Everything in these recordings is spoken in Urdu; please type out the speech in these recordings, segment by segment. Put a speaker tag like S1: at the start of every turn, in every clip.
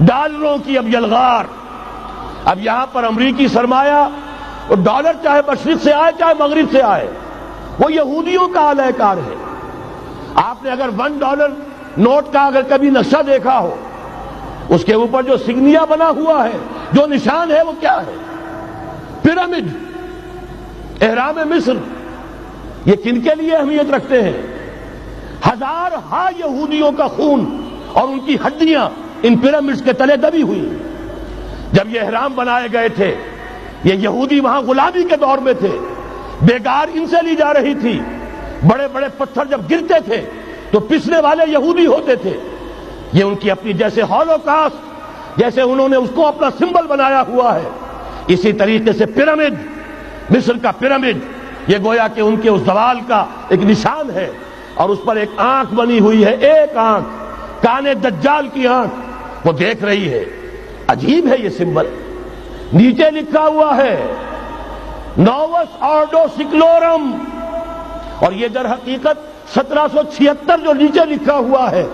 S1: ڈالروں کی اب یلغار. اب یہاں پر امریکی سرمایہ اور ڈالر چاہے مشرق سے آئے چاہے مغرب سے آئے وہ یہودیوں کا اعلی کار ہے. آپ نے اگر $1 نوٹ کا اگر کبھی نقشہ دیکھا ہو, اس کے اوپر جو سگنیا بنا ہوا ہے, جو نشان ہے, وہ کیا ہے؟ پیرامڈ, احرام مصر. یہ کن کے لیے اہمیت رکھتے ہیں؟ ہزارہا یہودیوں کا خون اور ان کی ہڈیاں ان پیرامڈز کے تلے دبی ہوئی. جب یہ احرام بنائے گئے تھے, یہ یہودی وہاں غلامی کے دور میں تھے, بیگار ان سے لی جا رہی تھی. بڑے بڑے پتھر جب گرتے تھے تو پسنے والے یہودی ہوتے تھے. یہ ان کی اپنی جیسے ہولوکاسٹ, جیسے انہوں نے اس کو اپنا سمبل بنایا ہوا ہے, اسی طریقے سے پیرامڈ, مصر کا پیرامڈ, یہ گویا کہ ان کے اس زوال کا ایک نشان ہے. اور اس پر ایک آنکھ بنی ہوئی ہے, ایک آنکھ, کانے دجال کی آنکھ, وہ دیکھ رہی ہے. عجیب ہے یہ سمبل. نیچے لکھا ہوا ہے نووس آرڈو سکلورم, اور یہ در حقیقت 1776 جو نیچے لکھا ہوا ہے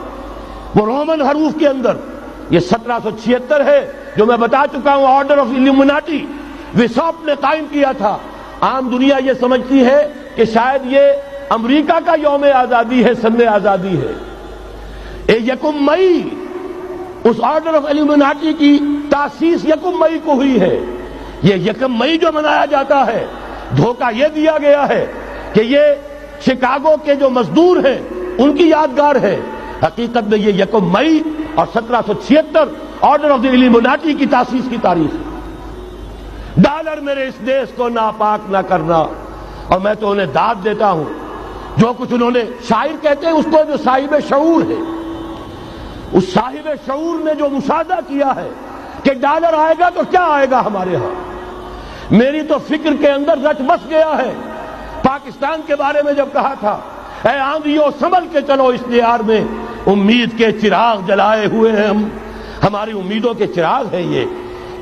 S1: وہ رومن حروف کے اندر یہ 1776 ہے, جو میں بتا چکا ہوں آرڈر آف الومناٹی وساپ نے قائم کیا تھا. عام دنیا یہ سمجھتی ہے کہ شاید یہ امریکہ کا یوم آزادی ہے, سن آزادی ہے. 1 مئی اس آرڈر آف الومناٹی کی تاسیس 1 مئی کو ہوئی ہے. یہ 1 مئی جو منایا جاتا ہے, دھوکہ یہ دیا گیا ہے کہ یہ شکاگو کے جو مزدور ہیں ان کی یادگار ہے. حقیقت میں یہ 1 مئی اور 1776 آرڈر آف دی الومناٹی کی تاسیس کی تاریخ ہے. ڈالر میرے اس دیش کو ناپاک نہ کرنا. اور میں تو انہیں داد دیتا ہوں, جو کچھ انہوں نے, شاعر کہتے ہیں اس کو جو صاحب شعور ہے, اس صاحب شعور نے جو مشاہدہ کیا ہے کہ ڈالر آئے گا تو کیا آئے گا ہمارے ہاں. میری تو فکر کے اندر رچ بس گیا ہے. پاکستان کے بارے میں جب کہا تھا اے آندھیوں سنبھل کے چلو اس دیار میں, امید کے چراغ جلائے ہوئے ہیں ہم, ہماری امیدوں کے چراغ ہے. یہ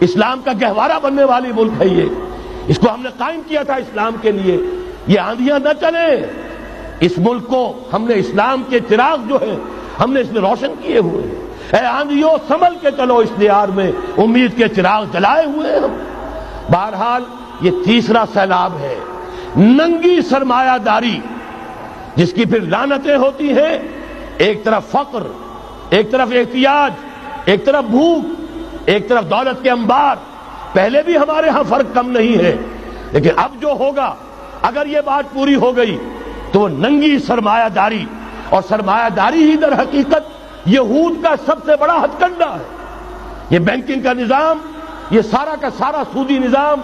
S1: اسلام کا گہوارہ بننے والی ملک ہے, یہ اس کو ہم نے قائم کیا تھا اسلام کے لیے. یہ آندھیاں نہ چلیں, اس ملک کو ہم نے اسلام کے چراغ جو ہے ہم نے اس میں روشن کیے ہوئے ہیں. اے آندھیوں سنبھل کے چلو اس دیار میں, امید کے چراغ جلائے ہوئے ہیں ہم. بہرحال یہ تیسرا سیلاب ہے, ننگی سرمایہ داری, جس کی پھر لعنتیں ہوتی ہیں. ایک طرف فقر, ایک طرف احتیاج, ایک طرف بھوک, ایک طرف دولت کے انبار. پہلے بھی ہمارے ہاں فرق کم نہیں ہے, لیکن اب جو ہوگا, اگر یہ بات پوری ہو گئی تو وہ ننگی سرمایہ داری. اور سرمایہ داری ہی در حقیقت یہود کا سب سے بڑا ہتھ کنڈا ہے. یہ بینکنگ کا نظام, یہ سارا کا سارا سودی نظام,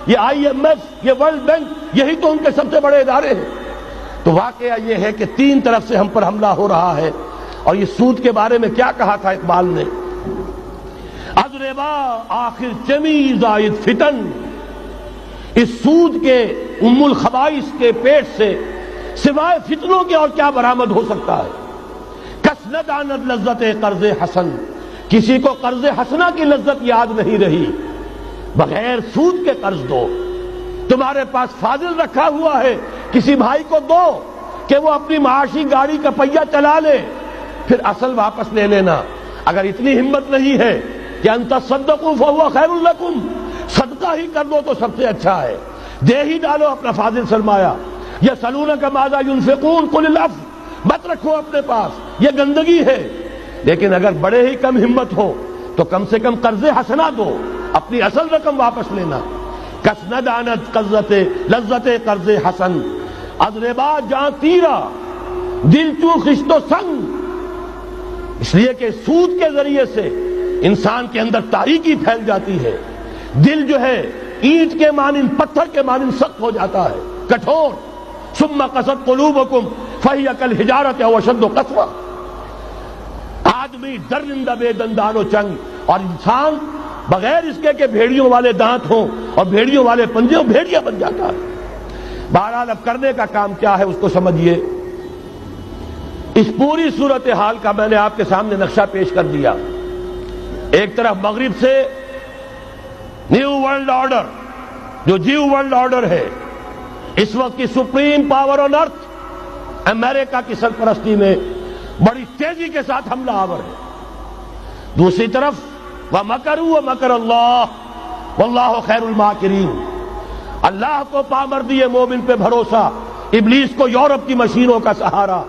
S1: یہ IMF, یہ ورلڈ بینک, یہی تو ان کے سب سے بڑے ادارے ہیں. تو واقعہ یہ ہے کہ 3 طرف سے ہم پر حملہ ہو رہا ہے. اور یہ سود کے بارے میں کیا کہا تھا اقبال نے, از ربا آخر چمی زائد فتن. اس سود کے ام الخبائث کے پیٹ سے سوائے فتنوں کے اور کیا برآمد ہو سکتا ہے. کس نہ داند لذت قرض حسن, کسی کو قرض حسنہ کی لذت یاد نہیں رہی. بغیر سود کے قرض دو. تمہارے پاس فاضل رکھا ہوا ہے, کسی بھائی کو دو کہ وہ اپنی معاشی گاڑی کا پہیہ چلا لے, پھر اصل واپس لے لینا. اگر اتنی ہمت نہیں ہے کہ ان تصدقوا فهو خیر لکم, صدقہ ہی کر دو تو سب سے اچھا ہے, دے ہی ڈالو اپنا فاضل سرمایہ. یسألونک ماذا ينفقون قل العفو, مت رکھو اپنے پاس, یہ گندگی ہے. لیکن اگر بڑے ہی کم ہمت ہو تو کم سے کم قرض حسنہ دو, اپنی اصل رقم واپس لینا. کس نہ داند لذت قرض حسن, از ربا جاں تیرا دل چوں خشت و سنگ. اس لیے کہ سود کے ذریعے سے انسان کے اندر تاریکی پھیل جاتی ہے. دل جو ہے اینٹ کے مانند, پتھر کے مانند سخت ہو جاتا ہے, کٹھور. ثم قست قلوبکم فہی کالحجارۃ او اشد قسوہ. آدمی درندہ بے دندان و چنگ, اور انسان بغیر اس کے کہ بھیڑیوں والے دانت ہوں اور بھیڑیوں والے پنجے ہوں, بھیڑیا بن جاتا ہے. بہرحال اب کرنے کا کام کیا ہے اس کو سمجھیے. اس پوری صورتحال کا میں نے آپ کے سامنے نقشہ پیش کر دیا. ایک طرف مغرب سے نیو ورلڈ آرڈر, جو نیو ورلڈ آرڈر ہے, اس وقت کی سپریم پاور آن ارتھ امریکہ کی سرپرستی میں بڑی تیزی کے ساتھ حملہ آور ہے. دوسری طرف وَمَكَرُوا وَمَكَرَ اللَّهُ وَاللَّهُ خَيْرُ الْمَاكِرِينَ۔ اللہ کو پامردی مومن پہ بھروسہ، ابلیس کو یورپ کی مشینوں کا سہارا۔